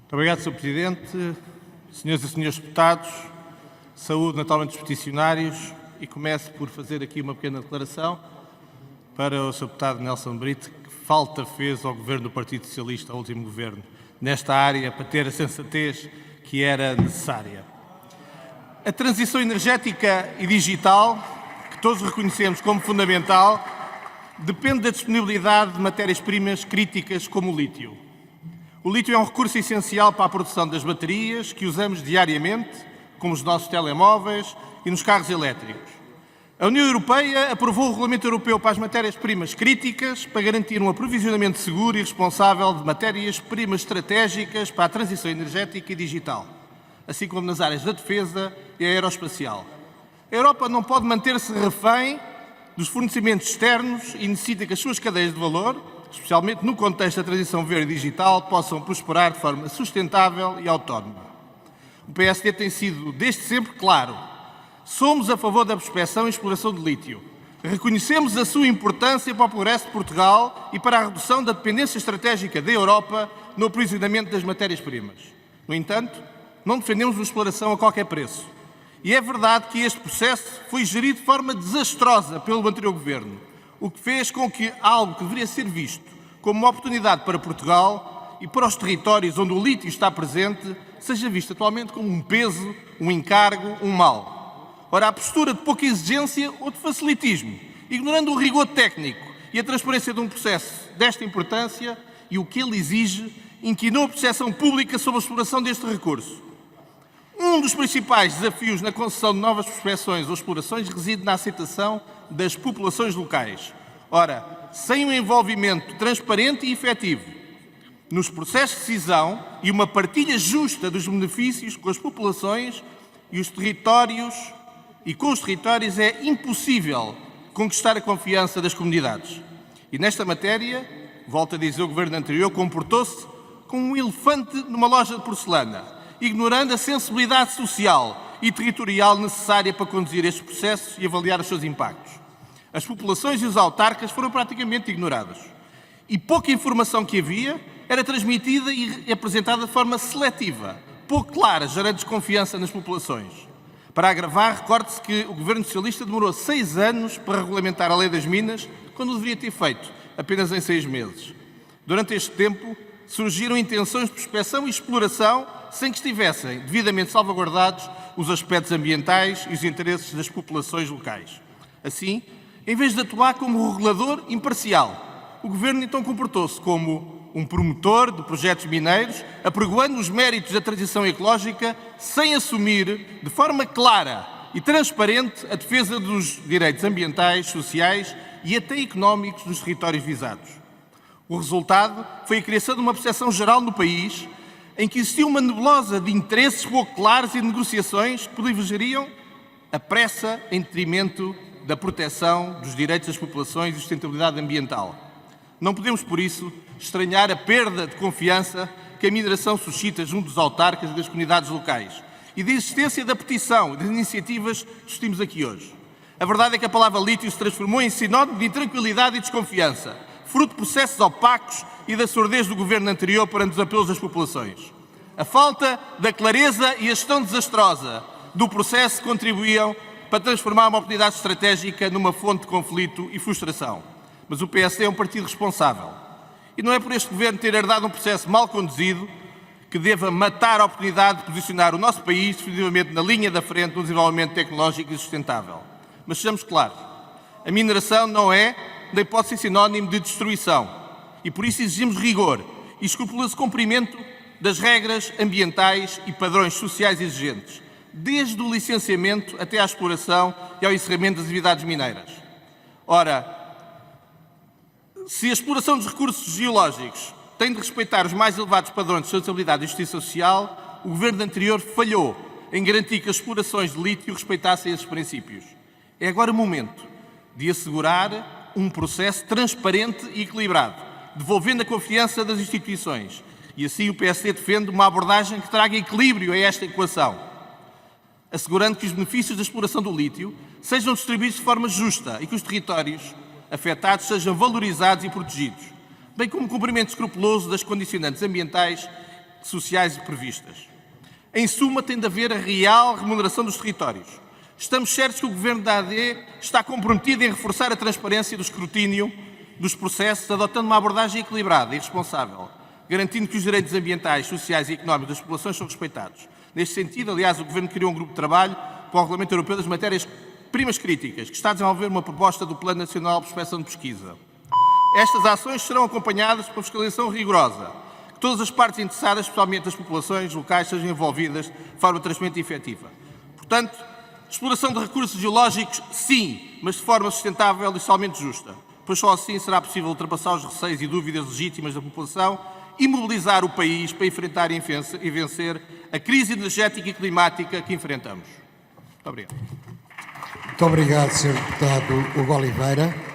Muito obrigado, Sr. Presidente. Senhoras e senhores deputados, saúdo naturalmente os peticionários e começo por fazer aqui uma pequena declaração para o Sr. Deputado Nelson Brito, que falta fez ao Governo do Partido Socialista, ao último Governo, nesta área para ter a sensatez que era necessária. A transição energética e digital, que todos reconhecemos como fundamental, depende da disponibilidade de matérias-primas críticas como o lítio. O lítio é um recurso essencial para a produção das baterias que usamos diariamente, como os nossos telemóveis e nos carros elétricos. A União Europeia aprovou o Regulamento Europeu para as matérias-primas críticas para garantir um aprovisionamento seguro e responsável de matérias-primas estratégicas para a transição energética e digital, assim como nas áreas da defesa e aeroespacial. A Europa não pode manter-se refém dos fornecimentos externos e necessita que as suas cadeias de valor, especialmente no contexto da transição verde e digital, possam prosperar de forma sustentável e autónoma. O PSD tem sido, desde sempre, claro. Somos a favor da prospecção e exploração de lítio. Reconhecemos a sua importância para o progresso de Portugal e para a redução da dependência estratégica da Europa no aprovisionamento das matérias-primas. No entanto, não defendemos a exploração a qualquer preço. E é verdade que este processo foi gerido de forma desastrosa pelo anterior Governo, o que fez com que algo que deveria ser visto como uma oportunidade para Portugal e para os territórios onde o lítio está presente, seja visto atualmente como um peso, um encargo, um mal. Ora, a postura de pouca exigência ou de facilitismo, ignorando o rigor técnico e a transparência de um processo desta importância e o que ele exige, inquinou a percepção pública sobre a exploração deste recurso. Um dos principais desafios na concessão de novas prospecções ou explorações reside na aceitação das populações locais. Ora, sem um envolvimento transparente e efetivo nos processos de decisão e uma partilha justa dos benefícios com as populações e os territórios é impossível conquistar a confiança das comunidades. E nesta matéria, volto a dizer, o Governo anterior comportou-se como um elefante numa loja de porcelana, ignorando a sensibilidade social e territorial necessária para conduzir estes processos e avaliar os seus impactos. As populações e os autarcas foram praticamente ignorados. E pouca informação que havia era transmitida e apresentada de forma seletiva, pouco clara, gerando desconfiança nas populações. Para agravar, recorde-se que o Governo Socialista demorou 6 anos para regulamentar a Lei das Minas, quando o deveria ter feito apenas em 6 meses. Durante este tempo, surgiram intenções de prospecção e exploração sem que estivessem devidamente salvaguardados os aspectos ambientais e os interesses das populações locais. Assim, em vez de atuar como regulador imparcial, o Governo então comportou-se como um promotor de projetos mineiros, apregoando os méritos da transição ecológica sem assumir de forma clara e transparente a defesa dos direitos ambientais, sociais e até económicos dos territórios visados. O resultado foi a criação de uma percepção geral no país em que existia uma nebulosa de interesses pouco claros e de negociações que privilegiariam a pressa em detrimento da proteção dos direitos das populações e sustentabilidade ambiental. Não podemos, por isso, estranhar a perda de confiança que a mineração suscita junto dos autarcas e das comunidades locais e da existência da petição e das iniciativas que discutimos aqui hoje. A verdade é que a palavra lítio se transformou em sinónimo de intranquilidade e desconfiança, fruto de processos opacos e da surdez do Governo anterior perante os apelos das populações. A falta da clareza e a gestão desastrosa do processo contribuíam para transformar uma oportunidade estratégica numa fonte de conflito e frustração. Mas o PSD é um partido responsável. E não é por este Governo ter herdado um processo mal conduzido que deva matar a oportunidade de posicionar o nosso país definitivamente na linha da frente no desenvolvimento tecnológico e sustentável. Mas sejamos claros, a mineração não é, da hipótese, sinónimo de destruição. E por isso exigimos rigor e escrupuloso cumprimento das regras ambientais e padrões sociais exigentes, desde o licenciamento até à exploração e ao encerramento das atividades mineiras. Ora, se a exploração dos recursos geológicos tem de respeitar os mais elevados padrões de sustentabilidade e justiça social, o Governo anterior falhou em garantir que as explorações de lítio respeitassem esses princípios. É agora o momento de assegurar um processo transparente e equilibrado, devolvendo a confiança das instituições. E assim o PSD defende uma abordagem que traga equilíbrio a esta equação, assegurando que os benefícios da exploração do lítio sejam distribuídos de forma justa e que os territórios afetados sejam valorizados e protegidos, bem como o cumprimento escrupuloso das condicionantes ambientais sociais previstas. Em suma, tem de haver a real remuneração dos territórios. Estamos certos que o Governo da AD está comprometido em reforçar a transparência do escrutínio dos processos, adotando uma abordagem equilibrada e responsável, garantindo que os direitos ambientais, sociais e económicos das populações são respeitados. Neste sentido, aliás, o Governo criou um grupo de trabalho para o Regulamento Europeu das Matérias-Primas Críticas, que está a desenvolver uma proposta do Plano Nacional de Prospecção de Pesquisa. Estas ações serão acompanhadas por fiscalização rigorosa, que todas as partes interessadas, especialmente as populações locais, sejam envolvidas de forma transparente e efetiva. Portanto, exploração de recursos geológicos, sim, mas de forma sustentável e socialmente justa, pois só assim será possível ultrapassar os receios e dúvidas legítimas da população e mobilizar o país para enfrentar e vencer a crise energética e climática que enfrentamos. Muito obrigado. Muito obrigado, Sr. Deputado Hugo Oliveira.